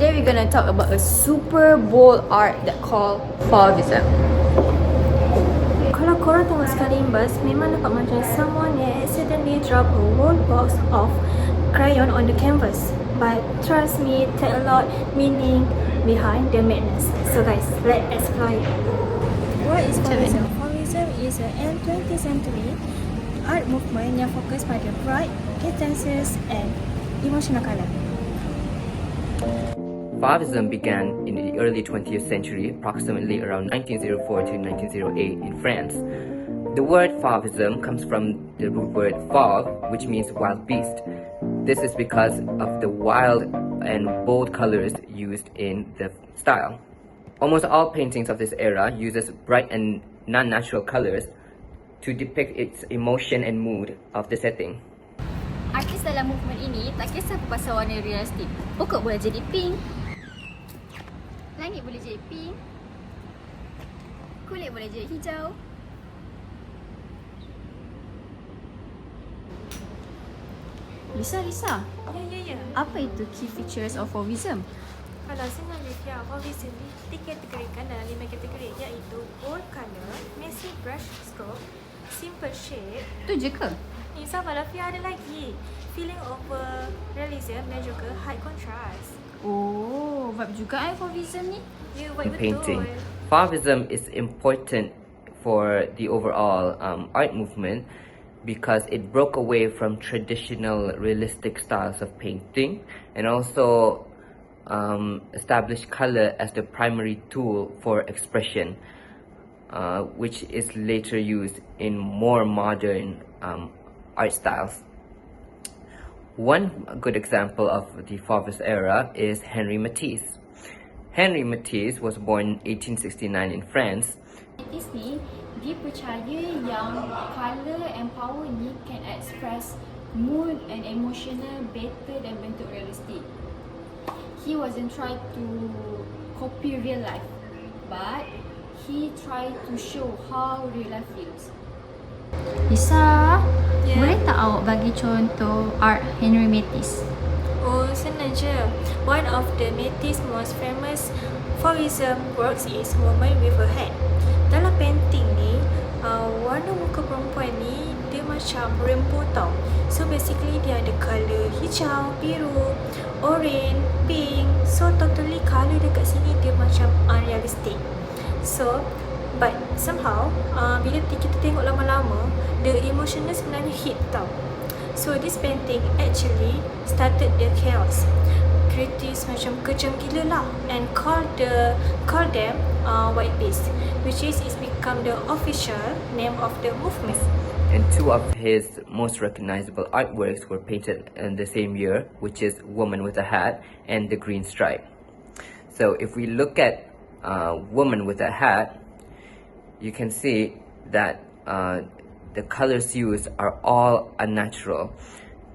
Today we're gonna talk about a super bold art that called Fauvism. Kalau korang tengok sekali imbas, memang nampak macam someone yang accidentally drop a whole box of crayon on the canvas. But trust me, take a lot meaning behind the madness. So guys, let's explore it. What is Fauvism? Fauvism is an 20th century art movement yang fokus pada bright, intense and emotional colour. Fauvism began in the early 20th century, approximately around 1904 to 1908 in France. The word Fauvism comes from the root word fauve, which means wild beast. This is because of the wild and bold colors used in the style. Almost all paintings of this era uses bright and non-natural colors to depict its emotion and mood of the setting. Artis dalam movement ini tak kisah pasal warna realistik. Pokok boleh jadi pink, langit boleh jadi pink, kulit boleh jadi hijau. Lisa, Ya. apa itu key features of Fauvism? Kalau senang review, Fauvism dikategorikan dalam 5 kategori, iaitu bold colour, messy brush stroke, simple shape. Tu je ke? Ni sabarlah, Fia ada lagi. Feeling over realism dan juga high contrast. Oh, vibe juga Fauvism ni. Ya, In betul. painting, Fauvism is important for the overall art movement because it broke away from traditional realistic styles of painting and also established color as the primary tool for expression, which is later used in more modern art styles. One good example of the Fauvism era is Henri Matisse. Henri Matisse was born in 1869 in France. Artis ni, dia percaya yang colour and power ni can express mood and emotional better than bentuk realistik. He wasn't trying to copy real life, but he tried to show how real life feels. Lisa, Ya. boleh tak awak bagi contoh art Henri Matisse? Oh, senang je. One of the Matisse most famous Fauvism works is Woman with a Hat. Dalam painting ni, warna muka perempuan ni dia macam rainbow tau. So basically dia ada colour hijau, biru, orange, pink. So totally colour dekat sini dia macam unrealistic. So but somehow bila kita tengok lama-lama, the emotional sebenarnya hit tau. So this painting actually started the chaos. Critics macam kejam gila lah and call them white beast, which is become the official name of the movement. And two of his most recognizable artworks were painted in the same year, which is Woman with a Hat and The Green Stripe. So if we look at Woman with a Hat, you can see that the colors used are all unnatural.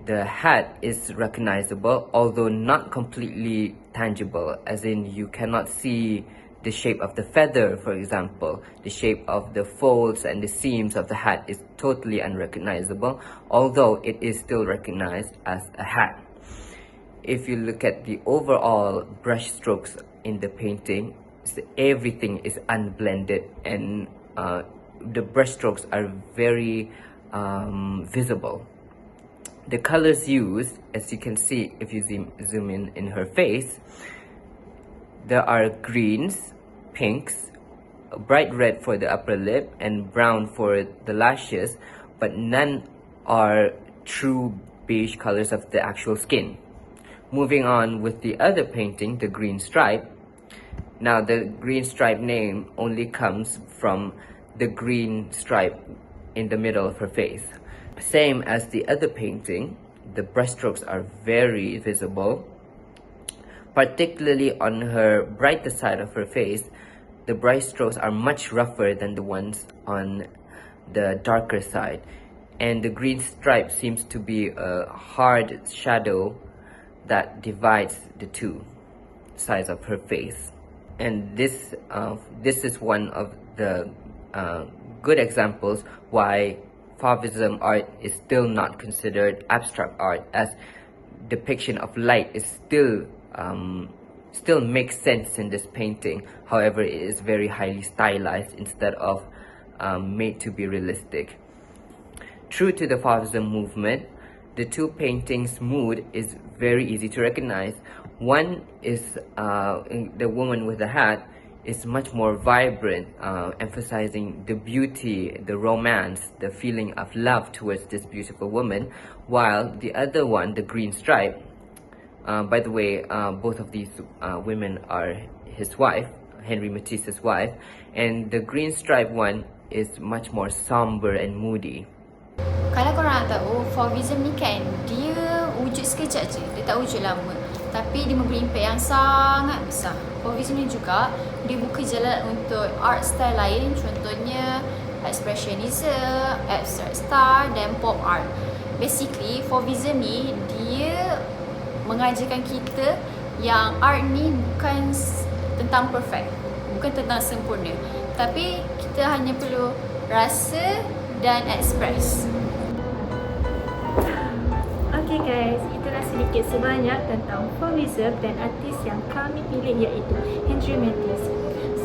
The hat is recognizable, although not completely tangible, as in you cannot see the shape of the feather, for example. The shape of the folds and the seams of the hat is totally unrecognizable, although it is still recognized as a hat. If you look at the overall brush strokes in the painting, everything is unblended and the brush strokes are very visible. The colors used, as you can see if you zoom in her face, there are greens, pinks, bright red for the upper lip and brown for the lashes, but none are true beige colors of the actual skin. Moving on with the other painting, The Green Stripe. Now the green stripe name only comes from the green stripe in the middle of her face. Same as the other painting, the brushstrokes are very visible, particularly on her brighter side of her face. The brushstrokes are much rougher than the ones on the darker side, and the green stripe seems to be a hard shadow that divides the two sides of her face. And this is one of the good examples why Fauvism art is still not considered abstract art, as depiction of light is still still makes sense in this painting. However, it is very highly stylized instead of made to be realistic. True to the Fauvism movement, the two paintings' mood is very easy to recognize. One is the woman with the hat is much more vibrant, emphasizing the beauty, the romance, the feeling of love towards this beautiful woman, while the other one, the green stripe, by the way, both of these women are his wife, Henry Matisse's wife, and the green stripe one is much more somber and moody. Kalau korang nak tahu, Fauvism ni kan, dia wujud sekejap je, dia tak wujud lama. Tapi dia memberi impak yang sangat besar. Fauvism ni juga, dia buka jalan untuk art style lain, contohnya expressionism, abstract style dan pop art. Basically, Fauvism ni, dia mengajarkan kita yang art ni bukan tentang perfect, bukan tentang sempurna, tapi kita hanya perlu rasa dan express. Okay guys, itulah sedikit sebanyak tentang Fauvism dan artis yang kami pilih iaitu Henry Matisse.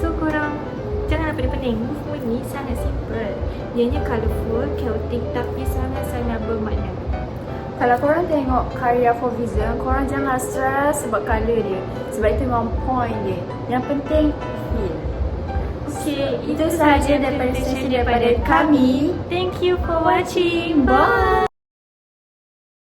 So korang janganlah pening-pening, movement ni sangat simple. Ianya colourful, chaotic tapi sangat-sangat bermakna. Kalau korang tengok karya Fauvism, korang jangan stress sebab colour dia, sebab itu memang point dia. Yang penting feel. Okay, Itu sahaja daripada sesi daripada kami. Thank you for watching. Bye.